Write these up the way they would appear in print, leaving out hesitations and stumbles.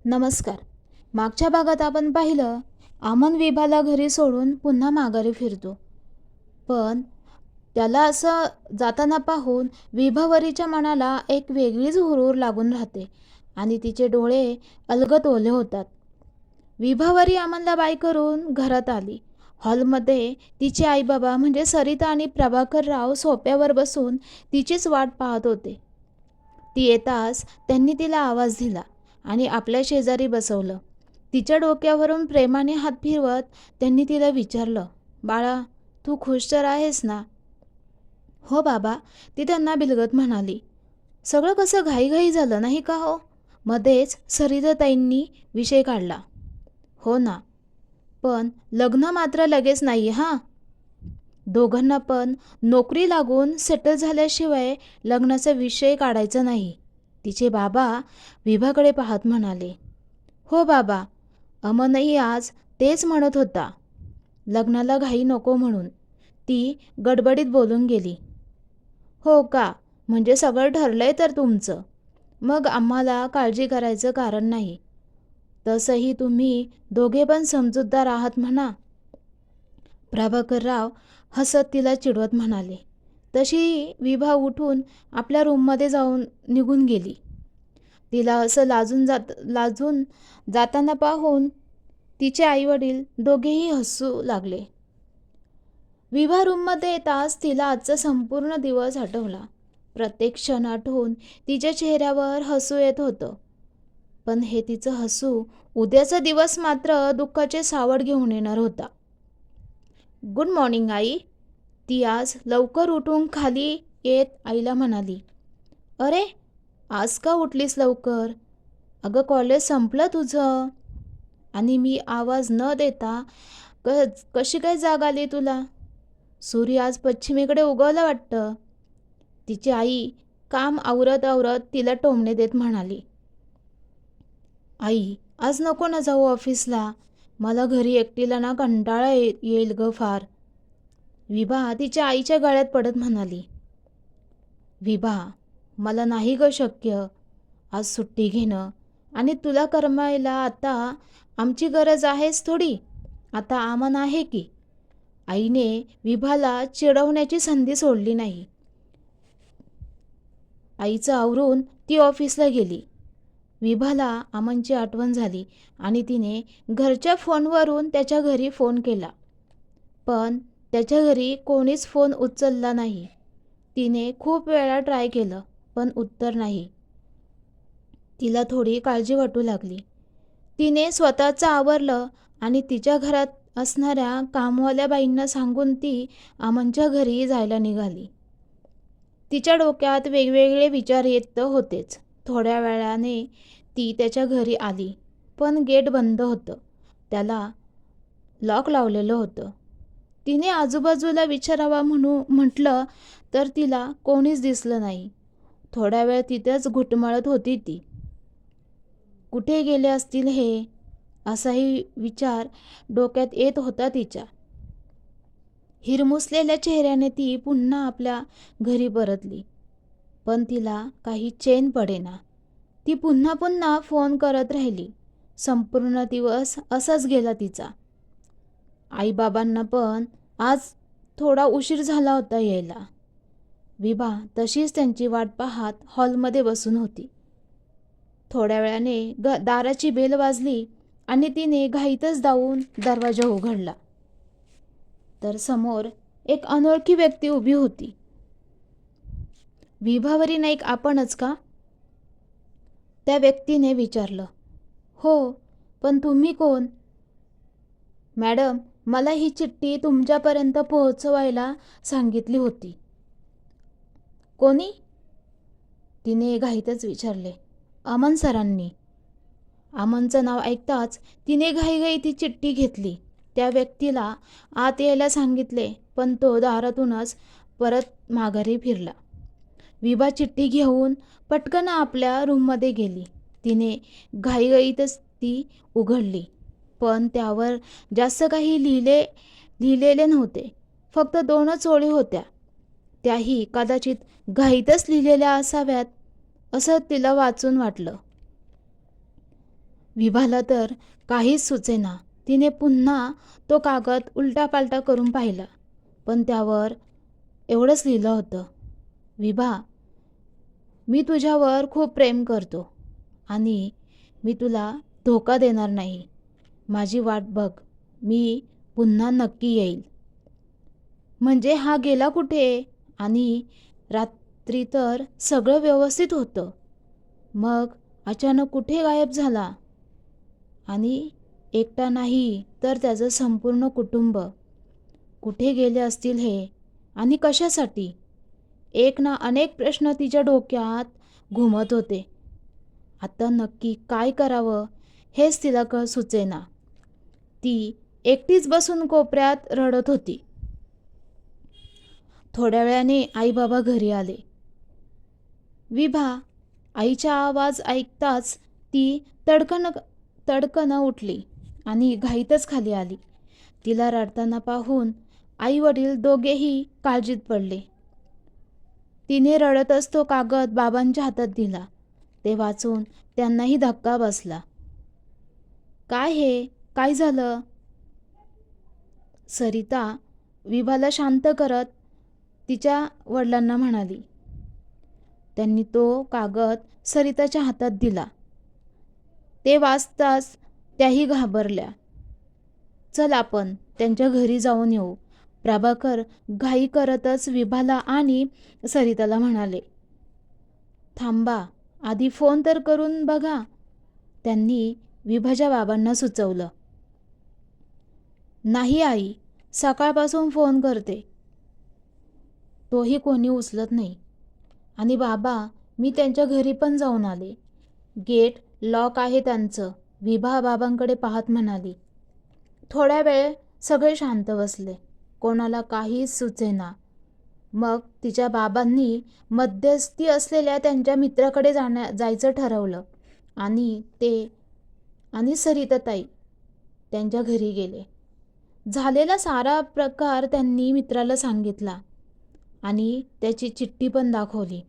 नमस्कार. मागच्या भागात आपण पाहिलं, अमन विभाला घरी सोडून पुन्हा माघारी फिरतो. पण त्याला असं जाताना पाहून विभावरीच्या मनाला एक वेगळीच हुरूर लागून राहते आणि तिचे डोळे अलगद ओले होतात. विभावरी अमनला बाय करून घरात आली. हॉलमध्ये तिचे आईबाबा म्हणजे सरिता आणि प्रभाकरराव सोफ्यावर बसून तिचीच वाट पाहत होते. ती येताच त्यांनी तिला आवाज दिला आणि आपल्या शेजारी बसवलं. तिच्या डोक्यावरून प्रेमाने हात फिरवत त्यांनी तिला विचारलं, बाळा, तू खुश तर आहेस ना? हो बाबा, ती त्यांना बिलगत म्हणाली. सगळं कसं घाईघाई झालं नाही का हो? मध्येच सरिताताईंनी विषय काढला. हो ना, पण लग्न मात्र लगेच नाही हां. दोघांना पण नोकरी लागून सेटल झाल्याशिवाय लग्नाचा विषय काढायचा नाही. तिचे बाबा विभाकडे पाहत म्हणाले. हो बाबा, अमनही आज तेच म्हणत होता. लग्नाला घाई नको म्हणून. ती गडबडीत बोलून गेली. हो का, म्हणजे सगळं ठरलंय तर तुमचं. मग आम्हाला काळजी करायचं कारण नाही. तसंही तुम्ही दोघे पण समजूतदार आहात म्हणा. प्रभाकरराव हसत तिला चिडवत म्हणाले. तशी विभा उठून आपल्या रूममध्ये जाऊन निघून गेली. तिला असं लाजून जाताना पाहून तिचे आईवडील दोघेही हसू लागले. विभा रूममध्ये येताच तिला आजचा संपूर्ण दिवस आठवला. प्रत्येक क्षण आठवून तिच्या चेहऱ्यावर हसू येत होतं. पण हे तिचं हसू उद्याचा दिवस मात्र दुःखाचे सावट घेऊन येणार होता. Good morning I. ती आज लवकर उठून खाली येत आईला म्हणाली. अरे, आज का उठलीस लवकर? अगं, कॉलेज संपलं तुझं. आणि मी आवाज न देता कशी काय जाग आली तुला? सूर्य आज पश्चिमेकडे उगवला वाटतं. तिची आई काम आवरत आवरत तिला टोमणे देत म्हणाली. आई, आज नको ना जाऊ ऑफिसला. मला घरी एकटीला ना कंटाळा येईल ग फार. विभा तिच्या आईच्या गळ्यात पडत म्हणाली. विभा, मला नाही ग शक्य आज सुट्टी घेणं. आणि तुला करमायला आता आमची गरज आहेच थोडी. आता अमन आहे की. आईने विभाला चिडवण्याची संधी सोडली नाही. आईचं आवरून ती ऑफिसला गेली. विभाला अमनची आठवण झाली आणि तिने घरच्या फोनवरून त्याच्या घरी फोन केला. पण त्याच्या घरी कोणीच फोन उचलला नाही. तिने खूप वेळा ट्राय केलं, पण उत्तर नाही. तिला थोडी काळजी वाटू लागली. तिने स्वतःचं आवरलं आणि तिच्या घरात असणाऱ्या कामवाल्या बाईंना सांगून ती अमनच्या घरी जायला निघाली. तिच्या डोक्यात वेगवेगळे विचार येत होतेच. थोड्या वेळाने ती त्याच्या घरी आली, पण गेट बंद होतं. त्याला लॉक लावलेलं होतं. तिने आजूबाजूला विचारावा म्हटलं तर तिला कोणीच दिसलं नाही. थोडा वेळ तिथेच घुटमळत होती ती. कुठे गेले असतील हे, असाही विचार डोक्यात येत होता तिच्या. हिरमुसलेल्या चेहऱ्याने ती पुन्हा आपल्या घरी परतली. पण तिला काही चैन पडेना. ती पुन्हा पुन्हा फोन करत राहिली. संपूर्ण दिवस असाच गेला तिचा. आईबाबांना पण आज थोडा उशीर झाला होता यायला. विभा तशीच त्यांची वाट पाहत हॉलमध्ये बसून होती. थोड्या वेळाने दाराची बेल वाजली आणि तिने घाईतच जाऊन दरवाजा उघडला. तर समोर एक अनोळखी व्यक्ती उभी होती. विभावरी नाईक आपणच का? त्या व्यक्तीने विचारलं. हो, पण तुम्ही कोण? मॅडम, मला ही चिठ्ठी तुमच्यापर्यंत पोहोचवायला सांगितली होती. कोणी? तिने घाईतच विचारले. अमन सरांनी. अमनचं नाव ऐकताच तिने घाईघाई ती चिठ्ठी घेतली. त्या व्यक्तीला आत यायला सांगितले, पण तो दारातूनच परत माघारी फिरला. विभा चिठ्ठी घेऊन पटकन आपल्या रूममध्ये गेली. तिने घाईघाईतच ती उघडली, पण त्यावर जास्त काही लिहिलेले नव्हते. फक्त 2च ओळी होत्या. त्याही कदाचित घाईतच लिहिलेल्या असाव्यात असं तिला वाचून वाटलं. विभाला तर काहीच सुचेना. तिने पुन्हा तो कागद उलटापालटा करून पाहिला, पण त्यावर एवढंच लिहिलं होतं, विभा, मी तुझ्यावर खूप प्रेम करतो आणि मी तुला धोका देणार नाही. माझी वाट बघ, मी पुन्हा नक्की येईल. म्हणजे हा गेला कुठे? आणि रात्री तर सगळं व्यवस्थित होतं, मग अचानक कुठे गायब झाला? आणि एकटा नाही तर त्याचं संपूर्ण कुटुंब कुठे गेले असतील हे, आणि कशासाठी? एक ना अनेक प्रश्न तिच्या डोक्यात घुमत होते. आता नक्की काय करावं हेच तिला सुचेना. ती एकटीच बसून कोपऱ्यात रडत होती. थोड्या वेळाने आई बाबा घरी आले. विभा आईचा आवाज ऐकताच ती तडकन उठली आणि घाईतच खाली आली. तिला रडताना पाहून आई वडील दोघेही काळजीत पडले. तिने रडतच तो कागद बाबांच्या हातात दिला. ते वाचून त्यांनाही धक्का बसला. काय हे? काय झालं? सरिता विभाला शांत करत तिच्या वडिलांना म्हणाली. त्यांनी तो कागद सरिताच्या हातात दिला. ते वाचताच त्याही घाबरल्या. चल आपण त्यांच्या घरी जाऊन येऊ, प्रभाकर घाई करतच विभाला आणि सरिताला म्हणाले. थांबा, आधी फोन तर करून बघा, त्यांनी विभाच्या बाबांना सुचवलं. नाही आई, सकाळपासून फोन करते, तोही कोणी उचलत नाही. आणि बाबा, मी त्यांच्या घरी पण जाऊन आले, गेट लॉक आहे त्यांचं, विभा बाबांकडे पाहत म्हणाली. थोड्या वेळ सगळे शांत बसले. कोणाला काहीच सुचेना. मग तिच्या बाबांनी मध्यस्थी असलेल्या त्यांच्या मित्राकडे जायचं ठरवलं आणि सरिताताई त्यांच्या घरी गेले. झालेला सारा प्रकार त्यांनी मित्राला सांगितला आणि त्याची चिठ्ठी पण दाखवली.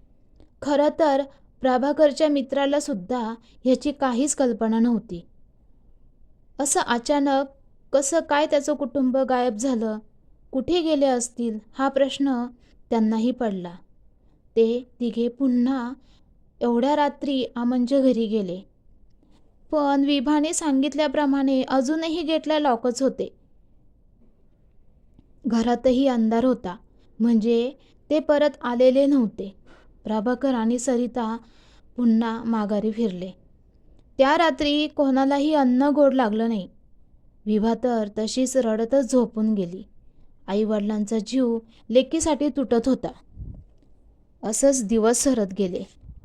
खरं तर प्रभाकरच्या मित्राला सुद्धा ह्याची काहीच कल्पना नव्हती. असं अचानक कसं काय त्याचं कुटुंब गायब झालं, कुठे गेले असतील हा प्रश्न त्यांनाही पडला. ते तिघे पुन्हा एवढ्या रात्री अमनच्या घरी गेले. पण विभाने सांगितल्याप्रमाणे अजूनही गेटला लॉकच होते. घरातही अंधार होता, म्हणजे ते परत आलेले नव्हते. प्रभाकर आणि सरिता पुन्हा माघारी फिरले. त्या रात्री कोणालाही अन्न गोड लागलं नाही. विभा तर तशीच रडतच झोपून गेली. आई वडिलांचा जीव लेकीसाठी तुटत होता. असंच दिवस सरत गेले.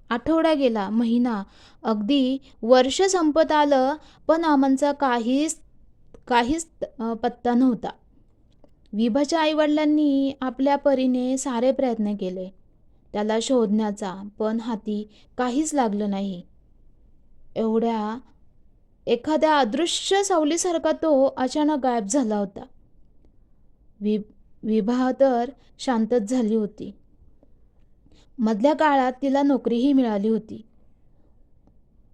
आठवडा गेला, महिना, अगदी वर्ष संपत आलं, पण अमनचा काहीच पत्ता नव्हता. विभाच्या आईवडिलांनी आपल्या परीने सारे प्रयत्न केले त्याला शोधण्याचा, पण हाती काहीच लागलं नाही. एखाद्या अदृश्य सावलीसारखा तो अचानक गायब झाला होता. विभा तर शांतच झाली होती. मधल्या काळात तिला नोकरीही मिळाली होती.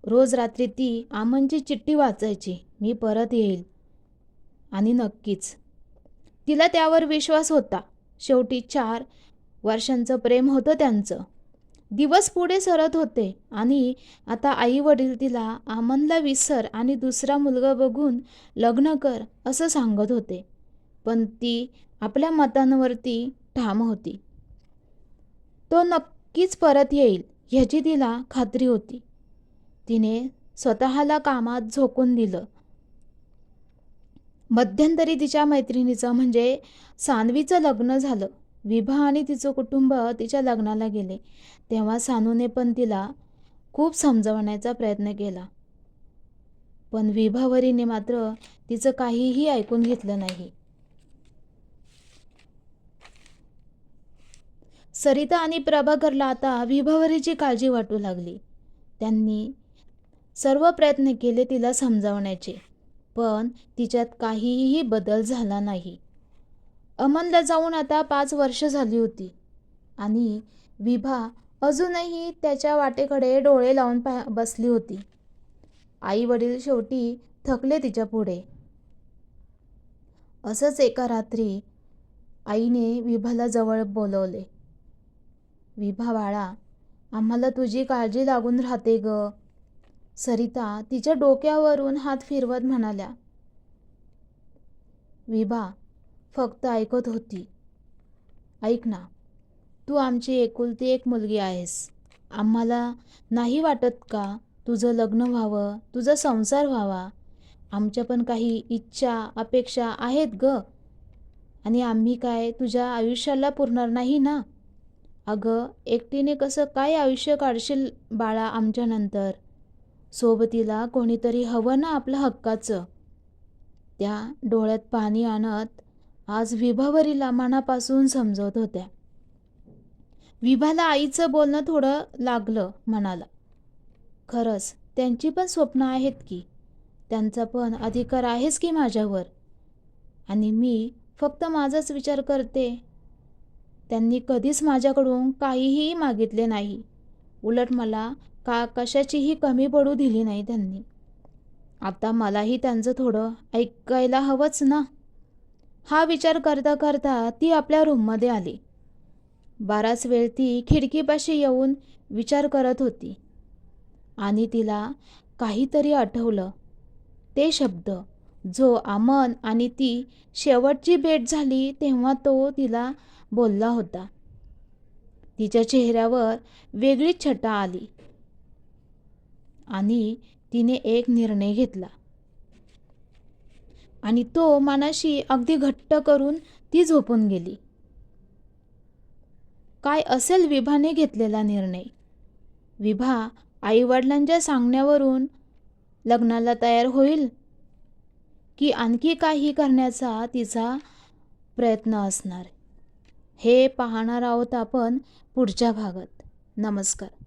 रोज रात्री ती अमनची चिठ्ठी वाचायची, मी परत येईल, आणि नक्कीच. तिला त्यावर विश्वास होता. शेवटी 4 वर्षांचं प्रेम होतं त्यांचं. दिवस पुढे सरत होते आणि आता आई वडील तिला अमनला विसर आणि दुसरा मुलगा बघून लग्न कर असं सांगत होते, पण ती आपल्या मतांवरती ठाम होती. तो नक्कीच परत येईल ह्याची तिला खात्री होती. तिने स्वतःला कामात झोकून दिलं. मध्यंतरी तिच्या मैत्रिणीचं म्हणजे सानवीचं लग्न झालं. विभा आणि तिचं कुटुंब तिच्या लग्नाला गेले. तेव्हा सानूने पण तिला खूप समजवण्याचा प्रयत्न केला, पण विभावरीने मात्र तिचं काहीही ऐकून घेतलं नाही. सरिता आणि प्रभाकरला आता विभावरीची काळजी वाटू लागली. त्यांनी सर्व प्रयत्न केले तिला समजावण्याचे, पण तिच्यात काहीही बदल झाला नाही. अमनला जाऊन आता 5 वर्ष झाली होती आणि विभा अजूनही त्याच्या वाटेकडे डोळे लावून बसली होती. आई वडील शेवटी थकले तिच्या पुढे. असंच एका रात्री आईने विभाला जवळ बोलवले. विभा बाळा, आम्हाला तुझी काळजी लागून राहते ग. सरिता तिच्या डोक्यावरून हात फिरवत म्हणाल्या. विभा फक्त ऐकत होती. ऐक ना, तू आमची एकुलती एक मुलगी आहेस. आम्हाला नाही वाटत का तुझं लग्न व्हावं, तुझा संसार व्हावा. आमच्या पण काही इच्छा अपेक्षा आहेत ग. आणि आम्ही काय तुझ्या आयुष्याला पुरणार नाही ना. अगं, एकटीने कसं काय आयुष्य काढशील बाळा आमच्यानंतर. सोबतीला कोणीतरी हवं ना आपलं हक्काचं. त्या डोळ्यात पाणी आणत आज विभावरीला मनापासून समजवत होत्या. विभाला आईचं बोलणं थोडं लागलं मनाला. खरंच त्यांची पण स्वप्न आहेत की. त्यांचा पण अधिकार आहेच की माझ्यावर. आणि मी फक्त माझाच विचार करते. त्यांनी कधीच माझ्याकडून काहीही मागितले नाही. उलट मला कशाचीही कमी पडू दिली नाही त्यांनी. आता मलाही त्यांचं थोडं ऐकायला हवंच ना. हा विचार करता करता ती आपल्या रूममध्ये आली. बराच वेळ ती खिडकीपाशी येऊन विचार करत होती. आणि तिला काहीतरी आठवलं. ते शब्द जो अमन आणि ती शेवटची भेट झाली तेव्हा तो तिला बोलला होता. तिच्या चेहऱ्यावर वेगळीच छटा आली. आणि तिने एक निर्णय घेतला. आणि तो मनाशी अगदी घट्ट करून ती झोपून गेली. काय असेल विभाने घेतलेला निर्णय? विभा आईवडिलांच्या सांगण्यावरून लग्नाला तयार होईल की आणखी काही करण्याचा तिचा प्रयत्न असणार, हे पाहणार आहोत आपण पुढच्या भागात. नमस्कार.